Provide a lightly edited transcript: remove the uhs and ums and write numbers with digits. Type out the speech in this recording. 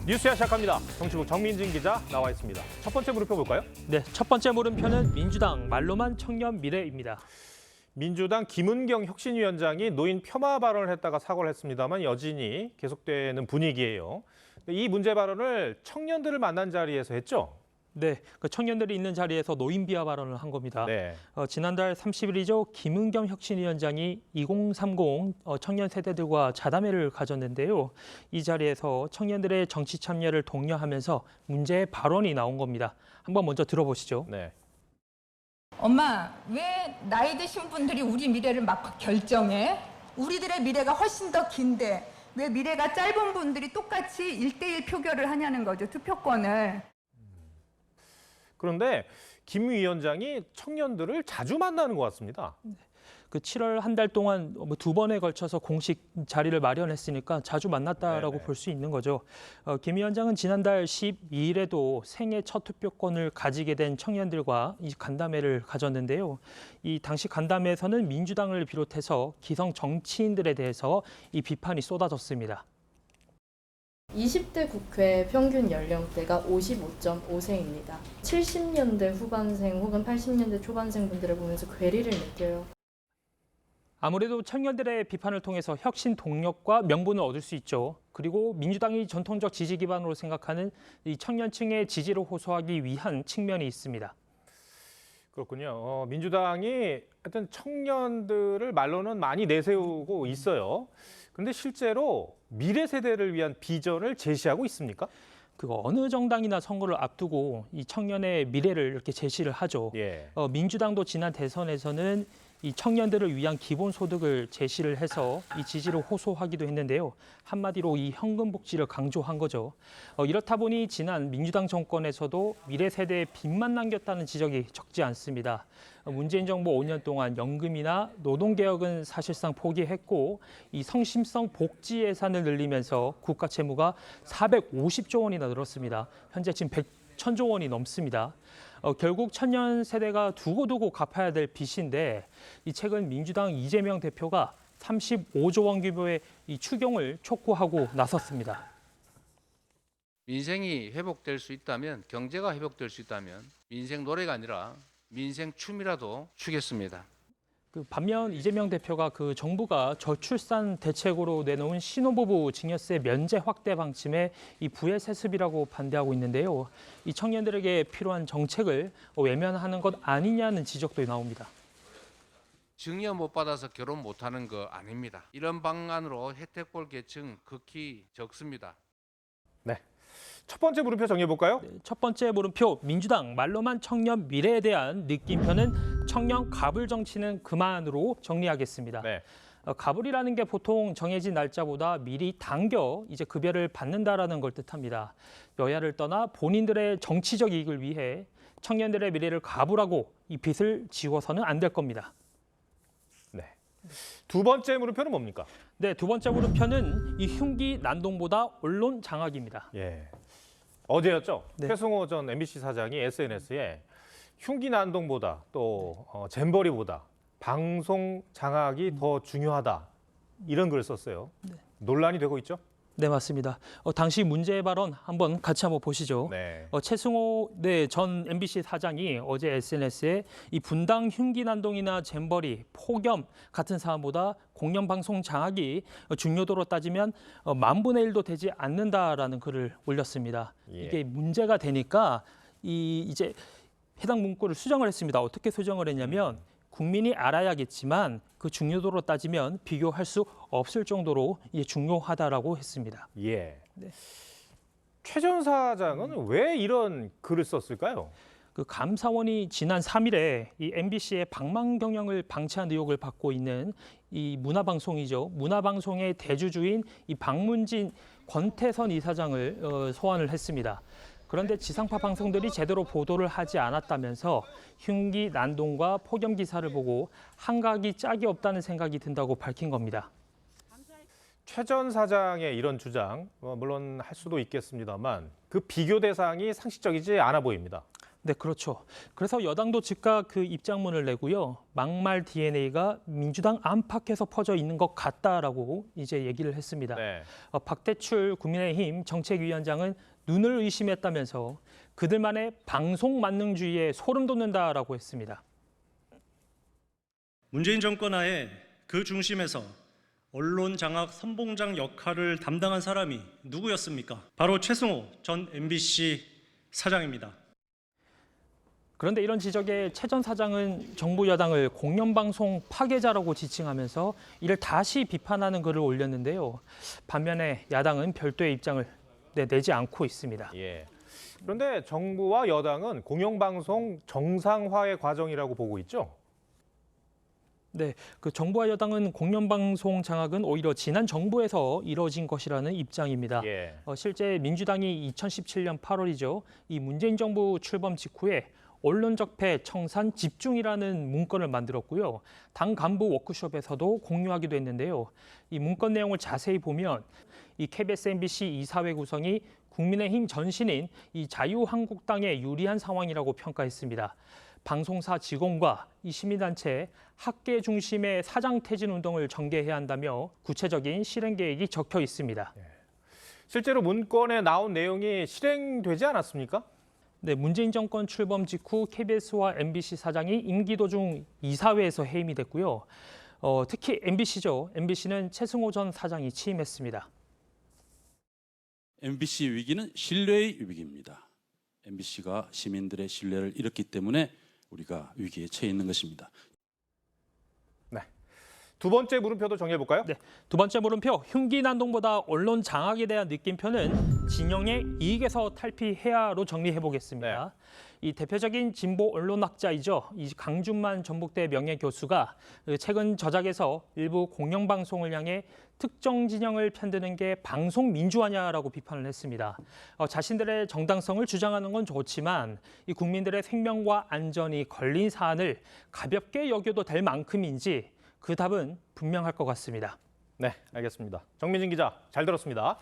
뉴스야 시작합니다. 정치국 정민진 기자 나와 있습니다. 첫 번째 물음표 볼까요? 네, 첫 번째 물음표는 민주당 말로만 청년 미래입니다. 민주당 김은경 혁신위원장이 노인 폄하 발언을 했다가 사과를 했습니다만 여전히 계속되는 분위기예요. 이 문제 발언을 청년들을 만난 자리에서 했죠? 네, 그 청년들이 있는 자리에서 노인 비하 발언을 한 겁니다. 네. 지난달 30일이죠. 김은경 혁신위원장이 2030 청년 세대들과 자담회를 가졌는데요. 이 자리에서 청년들의 정치 참여를 독려하면서 문제의 발언이 나온 겁니다. 한번 먼저 들어보시죠. 네. 엄마, 왜 나이 드신 분들이 우리 미래를 막 결정해? 우리들의 미래가 훨씬 더 긴데 왜 미래가 짧은 분들이 똑같이 1대1 표결을 하냐는 거죠, 투표권을. 그런데 김 위원장이 청년들을 자주 만나는 것 같습니다. 그 7월 한 달 동안 두 번에 걸쳐서 공식 자리를 마련했으니까 자주 만났다라고 네네. 볼 수 있는 거죠. 김 위원장은 지난달 12일에도 생애 첫 투표권을 가지게 된 청년들과 이 간담회를 가졌는데요. 이 당시 간담회에서는 민주당을 비롯해서 기성 정치인들에 대해서 이 비판이 쏟아졌습니다. 20대 국회 평균 연령대가 55.5세입니다. 70년대 후반생 혹은 80년대 초반생 분들을 보면서 괴리를 느껴요. 아무래도 청년들의 비판을 통해서 혁신 동력과 명분을 얻을 수 있죠. 그리고 민주당이 전통적 지지 기반으로 생각하는 이 청년층의 지지를 호소하기 위한 측면이 있습니다. 그렇군요. 민주당이 하여튼 청년들을 말로는 많이 내세우고 있어요. 그런데 실제로 미래 세대를 위한 비전을 제시하고 있습니까? 그거 어느 정당이나 선거를 앞두고 이 청년의 미래를 이렇게 제시를 하죠. 예. 민주당도 지난 대선에서는 이 청년들을 위한 기본소득을 제시를 해서 이 지지를 호소하기도 했는데요. 한마디로 이 현금복지를 강조한 거죠. 이렇다 보니 지난 민주당 정권에서도 미래 세대에 빚만 남겼다는 지적이 적지 않습니다. 문재인 정부 5년 동안 연금이나 노동개혁은 사실상 포기했고 이 성심성 복지 예산을 늘리면서 국가 채무가 450조 원이나 늘었습니다. 현재 지금 1,000조 원이 넘습니다. 결국 청년 세대가 두고두고 갚아야 될 빚인데 이 최근 민주당 이재명 대표가 35조 원 규모의 이 추경을 촉구하고 나섰습니다. 민생이 회복될 수 있다면, 경제가 회복될 수 있다면 민생 노래가 아니라 민생 춤이라도 추겠습니다. 반면 이재명 대표가 그 정부가 저출산 대책으로 내놓은 신혼부부 증여세 면제 확대 방침에 이 부의 세습이라고 반대하고 있는데요. 이 청년들에게 필요한 정책을 외면하는 것 아니냐는 지적도 나옵니다. 증여 못 받아서 결혼 못하는 거 아닙니다. 이런 방안으로 혜택 볼 계층 극히 적습니다. 네. 첫 번째 물음표 정리해 볼까요? 첫 번째 물음표, 민주당 말로만 청년 미래에 대한 느낌표는 청년 가불 정치는 그만으로 정리하겠습니다. 네. 가불이라는 게 보통 정해진 날짜보다 미리 당겨 이제 급여를 받는다라는 걸 뜻합니다. 여야를 떠나 본인들의 정치적 이익을 위해 청년들의 미래를 가불하고 이 빚을 지워서는 안 될 겁니다. 네. 두 번째 물음표는 뭡니까? 네, 두 번째 물음표는 이 흉기 난동보다 언론 장악입니다. 예. 어제였죠. 네. 최승호 전 MBC 사장이 SNS에 흉기 난동보다 또 잼버리보다 방송 장악이 더 중요하다 이런 글을 썼어요. 논란이 되고 있죠. 네, 맞습니다. 당시 문제 발언 한번 같이 한번 보시죠. 네. 최승호 전 MBC 사장이 어제 SNS에 이 분당 흉기 난동이나 잼버리, 폭염 같은 사안보다 공영방송 장악이 중요도로 따지면 10,000분의 1도 되지 않는다라는 글을 올렸습니다. 예. 이게 문제가 되니까 이제 해당 문구를 수정을 했습니다. 어떻게 수정을 했냐면 국민이 알아야겠지만 그 중요도로 따지면 비교할 수 없을 정도로 중요하다라고 했습니다. 예. 네. 최 전 사장은 왜 이런 글을 썼을까요? 그 감사원이 지난 3일에 이 MBC의 방망 경영을 방치한 의혹을 받고 있는 이 문화방송이죠. 문화방송의 대주주인 이 박문진 권태선 이사장을 소환을 했습니다. 그런데 지상파 방송들이 제대로 보도를 하지 않았다면서 흉기 난동과 폭염 기사를 보고 한각이 짝이 없다는 생각이 든다고 밝힌 겁니다. 최 전 사장의 이런 주장, 물론 할 수도 있겠습니다만 그 비교 대상이 상식적이지 않아 보입니다. 네, 그렇죠. 그래서 여당도 즉각 그 입장문을 내고요. 막말 DNA가 민주당 안팎에서 퍼져 있는 것 같다라고 이제 얘기를 했습니다. 네. 박대출 국민의힘 정책위원장은 눈을 의심했다면서 그들만의 방송 만능주의에 소름 돋는다라고 했습니다. 문재인 정권 하에 그 중심에서 언론 장악 선봉장 역할을 담당한 사람이 누구였습니까? 바로 최승호 전 MBC 사장입니다. 그런데 이런 지적에 최 전 사장은 정부 여당을 공영방송 파괴자라고 지칭하면서 이를 다시 비판하는 글을 올렸는데요. 반면에 야당은 별도의 입장을 내지 않고 있습니다. 예. 그런데 정부와 여당은 공영방송 정상화의 과정이라고 보고 있죠? 네, 그 정부와 여당은 공영방송 장악은 오히려 지난 정부에서 이뤄진 것이라는 입장입니다. 예. 실제 민주당이 2017년 8월이죠. 이 문재인 정부 출범 직후에 언론적폐 청산 집중이라는 문건을 만들었고요. 당 간부 워크숍에서도 공유하기도 했는데요. 이 문건 내용을 자세히 보면 이 KBS, MBC 이사회 구성이 국민의힘 전신인 이 자유한국당에 유리한 상황이라고 평가했습니다. 방송사 직원과 이 시민단체, 학계 중심의 사장 퇴진 운동을 전개해야 한다며 구체적인 실행 계획이 적혀 있습니다. 실제로 문건에 나온 내용이 실행되지 않았습니까? 네, 문재인 정권 출범 직후 KBS와 MBC 사장이 임기 도중 이사회에서 해임이 됐고요. 특히 MBC죠. MBC는 최승호 전 사장이 취임했습니다. MBC 위기는 신뢰의 위기입니다. MBC가 시민들의 신뢰를 잃었기 때문에 우리가 위기에 처해 있는 것입니다. 네. 두 번째 물음표도 정해볼까요? 네, 두 번째 물음표, 흉기난동보다 언론 장악에 대한 느낌표는 진영의 이익에서 탈피해야로 정리해보겠습니다. 이 대표적인 진보 언론학자이죠. 이 강준만 전북대 명예교수가 최근 저작에서 일부 공영방송을 향해 특정 진영을 편드는 게 방송 민주화냐라고 비판을 했습니다. 자신들의 정당성을 주장하는 건 좋지만 이 국민들의 생명과 안전이 걸린 사안을 가볍게 여겨도 될 만큼인지 그 답은 분명할 것 같습니다. 네, 알겠습니다. 정민진 기자, 잘 들었습니다.